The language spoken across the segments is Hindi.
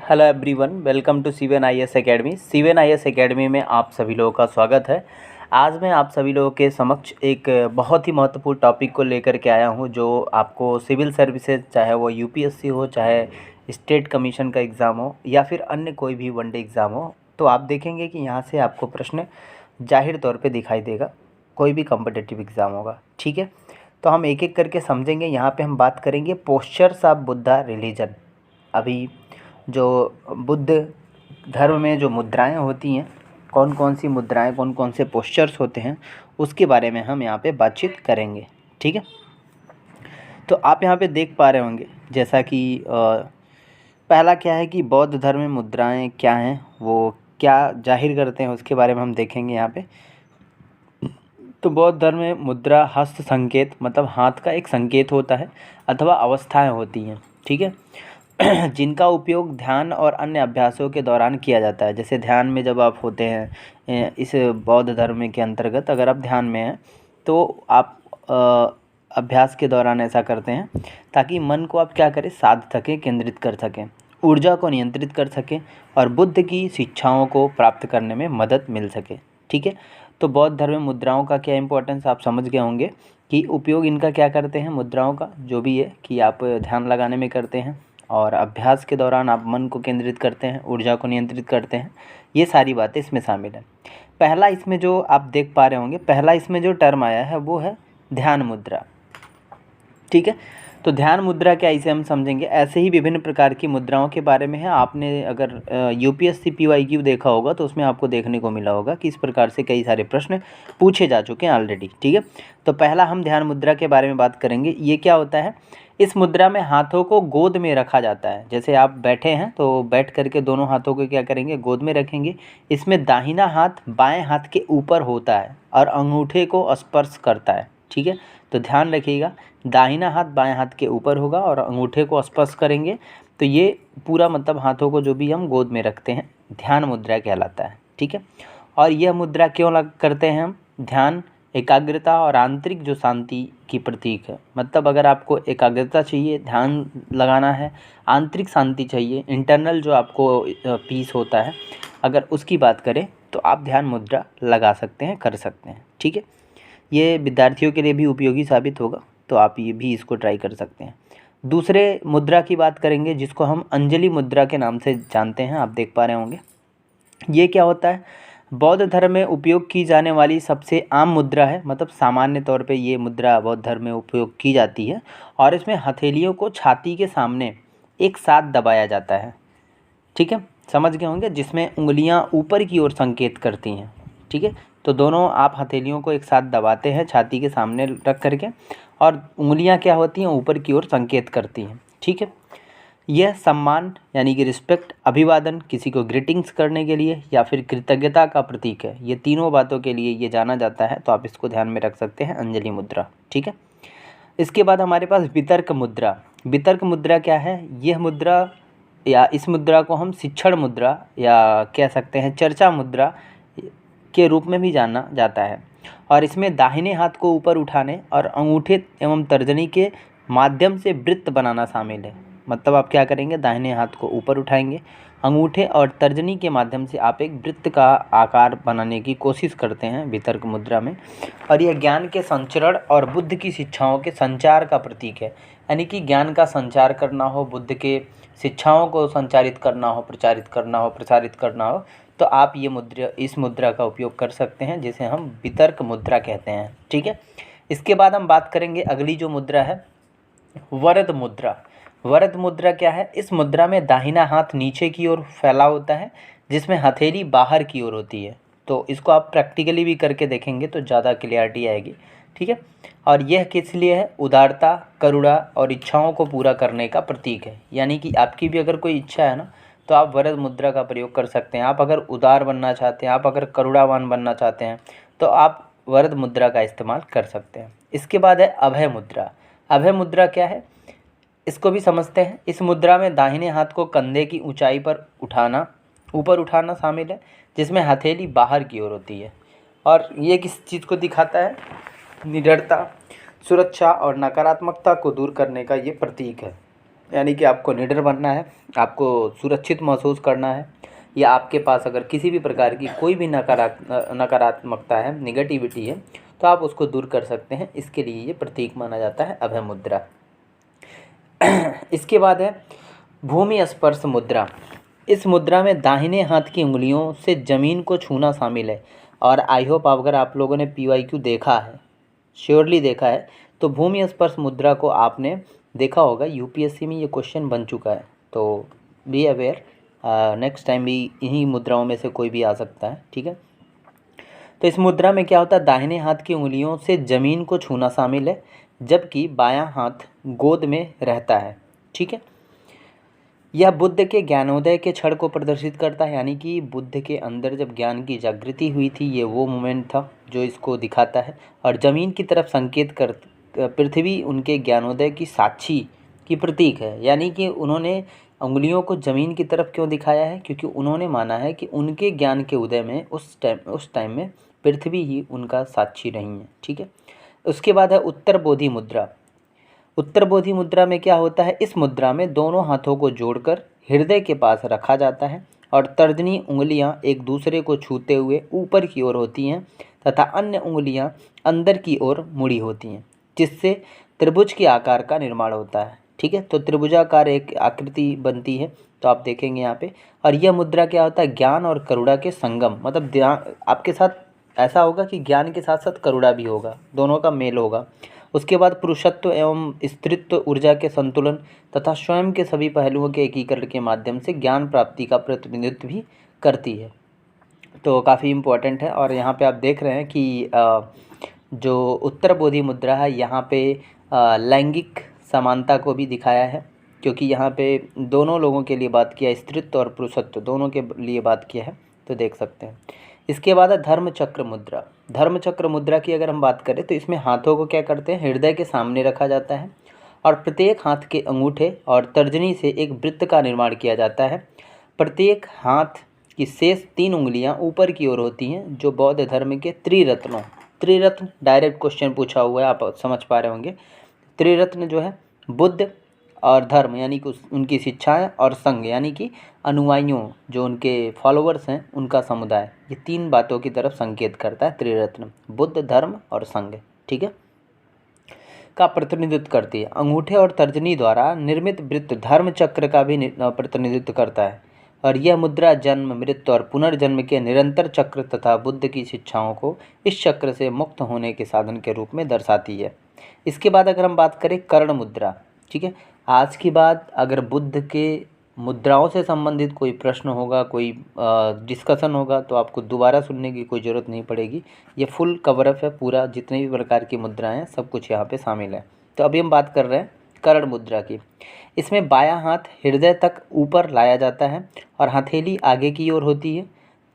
हेलो एवरीवन, वेलकम टू सीवन आईएएस एकेडमी। सीवन आईएएस एकेडमी में आप सभी लोगों का स्वागत है। आज मैं आप सभी लोगों के समक्ष एक बहुत ही महत्वपूर्ण टॉपिक को लेकर के आया हूं, जो आपको सिविल सर्विसेज, चाहे वो यूपीएससी हो, चाहे स्टेट कमीशन का एग्ज़ाम हो, या फिर अन्य कोई भी वनडे एग्ज़ाम हो, तो आप देखेंगे कि यहाँ से आपको प्रश्न जाहिर तौर पर दिखाई देगा। कोई भी कॉम्पिटिटिव एग्ज़ाम होगा, ठीक है। तो हम एक एक करके समझेंगे। यहाँ पर हम बात करेंगे पोस्चर्स ऑफ बुद्धा रिलीजन। अभी जो बुद्ध धर्म में जो मुद्राएं होती हैं, कौन कौन सी मुद्राएं, कौन कौन से पोस्चर्स होते हैं, उसके बारे में हम यहाँ पे बातचीत करेंगे, ठीक है। तो आप यहाँ पे देख पा रहे होंगे, जैसा कि पहला क्या है कि बौद्ध धर्म में मुद्राएं क्या हैं, वो क्या जाहिर करते हैं, उसके बारे में हम देखेंगे यहाँ पे। तो बौद्ध धर्म में मुद्रा हस्त संकेत, मतलब हाथ का एक संकेत होता है अथवा अवस्थाएं होती हैं, ठीक है, जिनका उपयोग ध्यान और अन्य अभ्यासों के दौरान किया जाता है। जैसे ध्यान में जब आप होते हैं, इस बौद्ध धर्म के अंतर्गत अगर आप ध्यान में हैं तो आप अभ्यास के दौरान ऐसा करते हैं ताकि मन को आप क्या करें, साध सकें, केंद्रित कर सकें, ऊर्जा को नियंत्रित कर सकें और बुद्ध की शिक्षाओं को प्राप्त करने में मदद मिल सके, ठीक है। तो बौद्ध धर्म में मुद्राओं का क्या इंपॉर्टेंस आप समझ गए होंगे कि उपयोग इनका क्या करते हैं, मुद्राओं का जो भी है कि आप ध्यान लगाने में करते हैं और अभ्यास के दौरान आप मन को केंद्रित करते हैं, ऊर्जा को नियंत्रित करते हैं। ये सारी बातें इसमें शामिल हैं। पहला इसमें जो आप देख पा रहे होंगे, पहला इसमें जो टर्म आया है वो है ध्यान मुद्रा, ठीक है। तो ध्यान मुद्रा क्या, इसे हम समझेंगे। ऐसे ही विभिन्न प्रकार की मुद्राओं के बारे में है। आपने अगर यूपीएससी पीवाईक्यू देखा होगा तो उसमें आपको देखने को मिला होगा कि इस प्रकार से कई सारे प्रश्न पूछे जा चुके हैं ऑलरेडी, ठीक है। तो पहला हम ध्यान मुद्रा के बारे में बात करेंगे। ये क्या होता है, इस मुद्रा में हाथों को गोद में रखा जाता है। जैसे आप बैठे हैं तो बैठ करके दोनों हाथों को क्या करेंगे, गोद में रखेंगे। इसमें दाहिना हाथ बाएं हाथ के ऊपर होता है और अंगूठे को स्पर्श करता है, ठीक है। तो ध्यान रखिएगा, दाहिना हाथ बाएं हाथ के ऊपर होगा और अंगूठे को स्पर्श करेंगे। तो ये पूरा मतलब हाथों को जो भी हम गोद में रखते हैं, ध्यान मुद्रा कहलाता है, ठीक है। और यह मुद्रा क्यों करते हैं हम, ध्यान, एकाग्रता और आंतरिक जो शांति की प्रतीक है। मतलब अगर आपको एकाग्रता चाहिए, ध्यान लगाना है, आंतरिक शांति चाहिए, इंटरनल जो आपको पीस होता है, अगर उसकी बात करें तो आप ध्यान मुद्रा लगा सकते हैं, कर सकते हैं, ठीक है। ये विद्यार्थियों के लिए भी उपयोगी साबित होगा, तो आप ये भी इसको ट्राई कर सकते हैं। दूसरे मुद्रा की बात करेंगे जिसको हम अंजलि मुद्रा के नाम से जानते हैं। आप देख पा रहे होंगे ये क्या होता है, बौद्ध धर्म में उपयोग की जाने वाली सबसे आम मुद्रा है। मतलब सामान्य तौर पे ये मुद्रा बौद्ध धर्म में उपयोग की जाती है और इसमें हथेलियों को छाती के सामने एक साथ दबाया जाता है, ठीक है, समझ गए होंगे, जिसमें उंगलियां ऊपर की ओर संकेत करती हैं, ठीक है। तो दोनों आप हथेलियों को एक साथ दबाते हैं छाती के सामने रख करके और उंगलियां क्या होती हैं, ऊपर की ओर संकेत करती हैं, ठीक है। यह सम्मान यानी कि रिस्पेक्ट, अभिवादन, किसी को ग्रीटिंग्स करने के लिए या फिर कृतज्ञता का प्रतीक है। ये तीनों बातों के लिए ये जाना जाता है, तो आप इसको ध्यान में रख सकते हैं, अंजलि मुद्रा, ठीक है। इसके बाद हमारे पास वितर्क मुद्रा। वितर्क मुद्रा क्या है, यह मुद्रा या इस मुद्रा को हम शिक्षण मुद्रा या कह सकते हैं चर्चा मुद्रा के रूप में भी जाना जाता है। और इसमें दाहिने हाथ को ऊपर उठाने और अंगूठे एवं तर्जनी के माध्यम से वृत्त बनाना शामिल है। मतलब आप क्या करेंगे, दाहिने हाथ को ऊपर उठाएंगे, अंगूठे और तर्जनी के माध्यम से आप एक वृत्त का आकार बनाने की कोशिश करते हैं वितर्क मुद्रा में। और यह ज्ञान के संचरण और बुद्ध की शिक्षाओं के संचार का प्रतीक है। यानी कि ज्ञान का संचार करना हो, बुद्ध के शिक्षाओं को संचारित करना हो, प्रचारित करना हो, प्रसारित करना हो, तो आप ये मुद्रा, इस मुद्रा का उपयोग कर सकते हैं, जिसे हम वितर्क मुद्रा कहते हैं, ठीक है। इसके बाद हम बात करेंगे अगली जो मुद्रा है, वरद मुद्रा। वरद मुद्रा क्या है, इस मुद्रा में दाहिना हाथ नीचे की ओर फैला होता है जिसमें हथेली बाहर की ओर होती है। तो इसको आप प्रैक्टिकली भी करके देखेंगे तो ज़्यादा क्लियरिटी आएगी, ठीक है। और यह किस लिए है, उदारता, करुणा और इच्छाओं को पूरा करने का प्रतीक है। यानी कि आपकी भी अगर कोई इच्छा है ना, तो आप वरद मुद्रा का प्रयोग कर सकते हैं। आप अगर उदार बनना चाहते हैं, आप अगर करुणावान बनना चाहते हैं, तो आप वरद मुद्रा का इस्तेमाल कर सकते हैं। इसके बाद है अभय मुद्रा। अभय मुद्रा क्या है, इसको भी समझते हैं। इस मुद्रा में दाहिने हाथ को कंधे की ऊंचाई पर ऊपर उठाना शामिल है, जिसमें हथेली बाहर की ओर होती है। और ये किस चीज़ को दिखाता है, निडरता, सुरक्षा और नकारात्मकता को दूर करने का ये प्रतीक है। यानी कि आपको निडर बनना है, आपको सुरक्षित महसूस करना है, या आपके पास अगर किसी भी प्रकार की कोई भी नकारात्मकता है, निगेटिविटी है, तो आप उसको दूर कर सकते हैं। इसके लिए ये प्रतीक माना जाता है अभय मुद्रा। इसके बाद है भूमि स्पर्श मुद्रा। इस मुद्रा में दाहिने हाथ की उंगलियों से ज़मीन को छूना शामिल है। और आई होप अगर आप लोगों ने PYQ देखा है, श्योरली देखा है, तो भूमि स्पर्श मुद्रा को आपने देखा होगा, UPSC में ये क्वेश्चन बन चुका है। तो बी अवेयर, नेक्स्ट टाइम भी इन्हीं मुद्राओं में से कोई भी आ सकता है, ठीक है। तो इस मुद्रा में क्या होता है, दाहिने हाथ की उंगलियों से ज़मीन को छूना शामिल है, जबकि बायां हाथ गोद में रहता है, ठीक है। यह बुद्ध के ज्ञानोदय के क्षण को प्रदर्शित करता है, यानी कि बुद्ध के अंदर जब ज्ञान की जागृति हुई थी, ये वो मोमेंट था जो इसको दिखाता है। और ज़मीन की तरफ संकेत कर, पृथ्वी उनके ज्ञानोदय की साक्षी की प्रतीक है। यानी कि उन्होंने उंगलियों को ज़मीन की तरफ क्यों दिखाया है, क्योंकि उन्होंने माना है कि उनके ज्ञान के उदय में उस टाइम में पृथ्वी ही उनका साक्षी रही है, ठीक है। उसके बाद है उत्तर बोधि मुद्रा। उत्तर बोधि मुद्रा में क्या होता है, इस मुद्रा में दोनों हाथों को जोड़कर हृदय के पास रखा जाता है और तर्जनी उंगलियां एक दूसरे को छूते हुए ऊपर की ओर होती हैं तथा अन्य उंगलियां अंदर की ओर मुड़ी होती हैं, जिससे त्रिभुज के आकार का निर्माण होता है, ठीक है। तो त्रिभुजाकार एक आकृति बनती है, तो आप देखेंगे यहाँ पे। और यह मुद्रा क्या होता है, ज्ञान और करुणा के संगम, मतलब ध्यान आपके साथ ऐसा होगा कि ज्ञान के साथ साथ करुणा भी होगा, दोनों का मेल होगा। उसके बाद पुरुषत्व एवं स्त्रीत्व, ऊर्जा के संतुलन तथा स्वयं के सभी पहलुओं के एकीकरण के माध्यम से ज्ञान प्राप्ति का प्रतिनिधित्व भी करती है। तो काफ़ी इम्पोर्टेंट है। और यहाँ पे आप देख रहे हैं कि जो उत्तर बोधि मुद्रा है, यहाँ पे लैंगिक समानता को भी दिखाया है, क्योंकि यहाँ पे दोनों लोगों के लिए बात किया है, स्त्रीत्व और पुरुषत्व दोनों के लिए बात किया है, तो देख सकते हैं। इसके बाद है धर्म चक्र मुद्रा। धर्म चक्र मुद्रा की अगर हम बात करें तो इसमें हाथों को क्या करते हैं, हृदय के सामने रखा जाता है और प्रत्येक हाथ के अंगूठे और तर्जनी से एक वृत्त का निर्माण किया जाता है। प्रत्येक हाथ की शेष 3 उंगलियां ऊपर की ओर होती हैं, जो बौद्ध धर्म के त्रिरत्न डायरेक्ट क्वेश्चन पूछा हुआ है, आप समझ पा रहे होंगे। त्रिरत्न जो है बुद्ध और धर्म यानी कि उनकी शिक्षाएं, और संघ यानी कि अनुयायियों जो उनके फॉलोअर्स हैं उनका समुदाय, ये 3 बातों की तरफ संकेत करता है त्रिरत्न, बुद्ध, धर्म और संघ, ठीक है, का प्रतिनिधित्व करती है। अंगूठे और तर्जनी द्वारा निर्मित वृत्त धर्म चक्र का भी प्रतिनिधित्व करता है। और यह मुद्रा जन्म, मृत्यु और पुनर्जन्म के निरंतर चक्र तथा बुद्ध की शिक्षाओं को इस चक्र से मुक्त होने के साधन के रूप में दर्शाती है। इसके बाद अगर हम बात करें कर्ण मुद्रा, ठीक है। आज की बात अगर बुद्ध के मुद्राओं से संबंधित कोई प्रश्न होगा, कोई डिस्कशन होगा, तो आपको दोबारा सुनने की कोई ज़रूरत नहीं पड़ेगी। ये फुल कवरअप है, पूरा जितने भी प्रकार की मुद्राएं हैं सब कुछ यहाँ पे शामिल है। तो अभी हम बात कर रहे हैं कर्ण मुद्रा की। इसमें बायां हाथ हृदय तक ऊपर लाया जाता है और हथेली आगे की ओर होती है।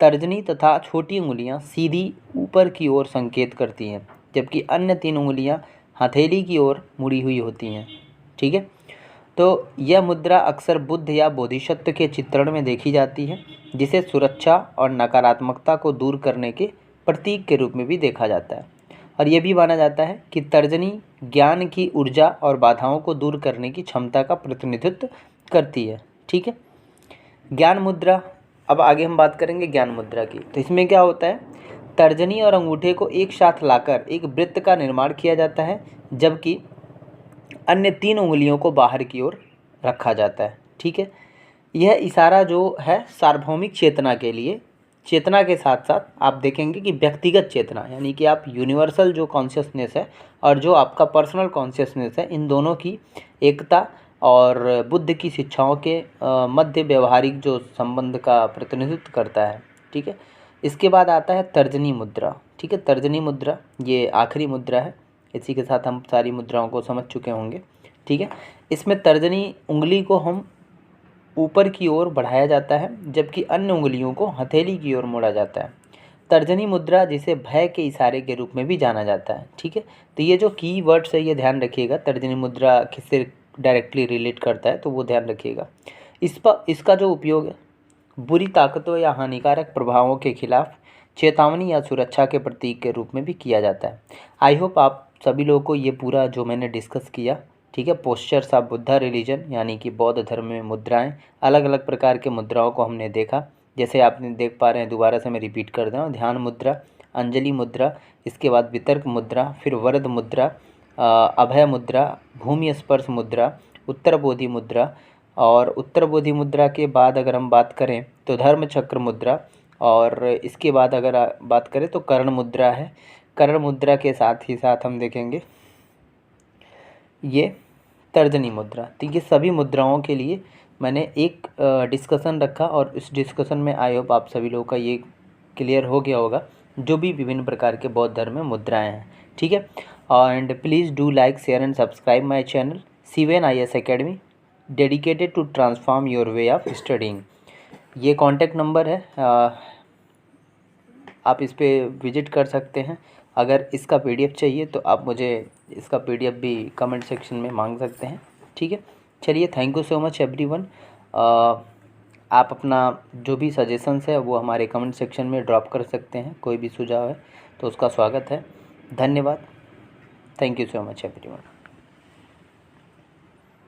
तर्जनी तथा छोटी उंगलियां सीधी ऊपर की ओर संकेत करती हैं, जबकि अन्य 3 उंगलियां हथेली की ओर मुड़ी हुई होती हैं, ठीक है। तो यह मुद्रा अक्सर बुद्ध या बोधिसत्व के चित्रण में देखी जाती है, जिसे सुरक्षा और नकारात्मकता को दूर करने के प्रतीक के रूप में भी देखा जाता है। और यह भी माना जाता है कि तर्जनी ज्ञान की ऊर्जा और बाधाओं को दूर करने की क्षमता का प्रतिनिधित्व करती है, ठीक है। ज्ञान मुद्रा, अब आगे हम बात करेंगे ज्ञान मुद्रा की। तो इसमें क्या होता है, तर्जनी और अंगूठे को एक साथ लाकर एक वृत्त का निर्माण किया जाता है, जबकि अन्य 3 उंगलियों को बाहर की ओर रखा जाता है, ठीक है। यह इशारा जो है सार्वभौमिक चेतना के लिए, चेतना के साथ साथ आप देखेंगे कि व्यक्तिगत चेतना, यानी कि आप यूनिवर्सल जो कॉन्शियसनेस है और जो आपका पर्सनल कॉन्शियसनेस है, इन दोनों की एकता और बुद्ध की शिक्षाओं के मध्य व्यवहारिक जो संबंध का प्रतिनिधित्व करता है, ठीक है। इसके बाद आता है तर्जनी मुद्रा, ठीक है। तर्जनी मुद्रा ये आखिरी मुद्रा है, इसी के साथ हम सारी मुद्राओं को समझ चुके होंगे, ठीक है। इसमें तर्जनी उंगली को हम ऊपर की ओर बढ़ाया जाता है, जबकि अन्य उंगलियों को हथेली की ओर मोड़ा जाता है। तर्जनी मुद्रा जिसे भय के इशारे के रूप में भी जाना जाता है, ठीक है। तो ये जो की वर्ड्स है ये ध्यान रखिएगा, तर्जनी मुद्रा किससे डायरेक्टली रिलेट करता है तो वो ध्यान रखिएगा। इसका जो उपयोग है बुरी ताकतों या हानिकारक प्रभावों के खिलाफ चेतावनी या सुरक्षा के प्रतीक के रूप में भी किया जाता है। आई होप आप सभी लोगों को ये पूरा जो मैंने डिस्कस किया ठीक है। पोस्चर्स ऑफ बुद्धा रिलीजन यानी कि बौद्ध धर्म में मुद्राएं, अलग अलग प्रकार के मुद्राओं को हमने देखा। जैसे आपने देख पा रहे हैं, दोबारा से मैं रिपीट कर रहा हूँ, ध्यान मुद्रा, अंजलि मुद्रा, इसके बाद वितर्क मुद्रा, फिर वरद मुद्रा, अभय मुद्रा, भूमि स्पर्श मुद्रा, उत्तर बोधि मुद्रा, और उत्तर बोधि मुद्रा के बाद अगर हम बात करें तो धर्म चक्र मुद्रा, और इसके बाद अगर बात करें तो कर्ण मुद्रा है। कर्ण मुद्रा के साथ ही साथ हम देखेंगे ये तर्जनी मुद्रा। तो ये सभी मुद्राओं के लिए मैंने एक डिस्कशन रखा, और इस डिस्कशन में आई होप आप सभी लोगों का ये क्लियर हो गया होगा जो भी विभिन्न प्रकार के बौद्ध धर्म में मुद्राएं हैं। ठीक है। And please do like, share and subscribe my channel CVNIS Academy, dedicated to transform your way of studying. ये कॉन्टैक्ट नंबर है, आप इस पर विजिट कर सकते हैं। अगर इसका PDF चाहिए तो आप मुझे इसका PDF भी कमेंट सेक्शन में मांग सकते हैं। ठीक है। चलिए, thank you so much everyone. आप अपना जो भी सजेशंस है वो हमारे कमेंट सेक्शन में ड्रॉप कर सकते हैं। कोई भी सुझाव है तो उसका स्वागत है। धन्यवाद। Thank you so much everyone.